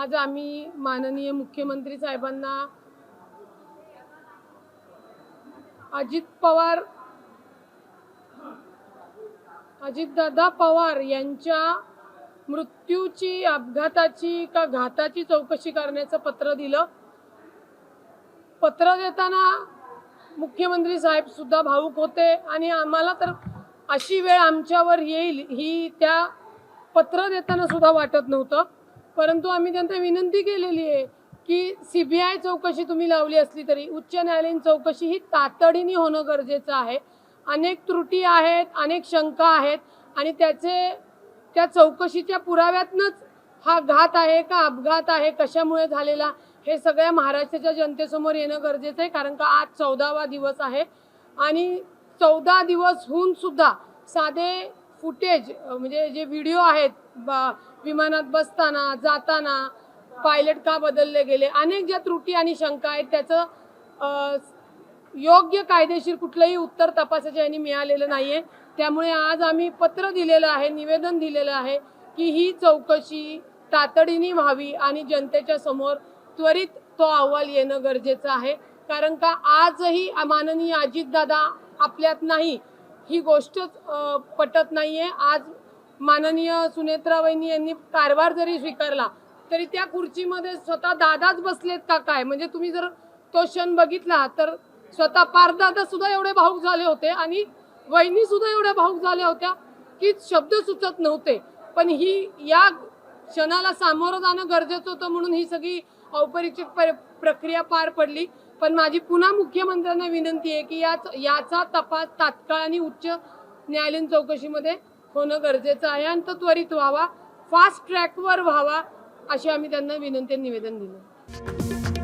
आज आम्ही माननीय मुख्यमंत्री साहेबांना अजितदादा पवार यांच्या मृत्यूची, अपघाताची का घाताची चौकशी करण्याचं पत्र दिलं। पत्र देताना मुख्यमंत्री साहेब सुद्धा भावुक होते आणि आम्हाला तर अशी वेळ आमच्यावर येईल ही त्या पत्र देताना सुद्धा वाटत नव्हतं। परंतु आम्ही त्यांना विनंती केलेली आहे की सीबीआय चौकशी तुम्ही लावली असली तरी उच्च न्यायालयीन चौकशी ही तातडीने होणं गरजेचं आहे। अनेक त्रुटी आहेत, अनेक शंका आहेत आणि त्या चौकशीच्या पुराव्यातनंच हा घात आहे का अपघात आहे, कशामुळे झालेला, हे सगळ्या महाराष्ट्राच्या जनतेसमोर येणं गरजेचं आहे। कारण का आज 14वा दिवस आहे आणि 14 दिवस होऊन सुद्धा साधे फुटेज म्हणजे जे व्हिडिओ आहेत विमानात बसताना, जाताना, पायलट का बदलले गेले, अनेक ज्या त्रुटी आणि शंका आहेत त्याचं योग्य कायदेशीर कुठलंही उत्तर तपासाच्या यांनी मिळालेलं नाहीये। त्यामुळे आज आम्ही पत्र दिलेलं आहे, निवेदन दिलेलं आहे की ही चौकशी तातडीने व्हावी आणि जनतेच्या समोर त्वरित तो अहवाल येणं गरजेचं आहे। कारण का आजही माननीय अजितदादा आपल्यात नाही ही गोष्टच पटत नाहीये। आज माननीय सुनेत्रा वहिनी यांनी कारभार जरी स्वीकारला तरी त्या खुर्चीमध्ये स्वतः दादाच बसलेत का काय, म्हणजे तुम्ही जर तो क्षण बघितला तर स्वतः पारदादा सुद्धा एवढे भावुक झाले होते आणि वहिनी सुद्धा एवढ्या भावुक झाल्या होत्या की शब्द सुचत नव्हते। पण ही या क्षणाला सामोरं जाणं गरजेचं होतं म्हणून ही सगळी औपचारिक प्रक्रिया पार पडली। पण माझी पुन्हा मुख्यमंत्र्यांना विनंती आहे की याचा तपास तात्काळ आणि उच्च न्यायालयीन चौकशीमध्ये होणं गरजेचं आहे आणि तो त्वरित व्हावा, फास्ट ट्रॅकवर व्हावा, अशी आम्ही त्यांना विनंती निवेदन दिलं।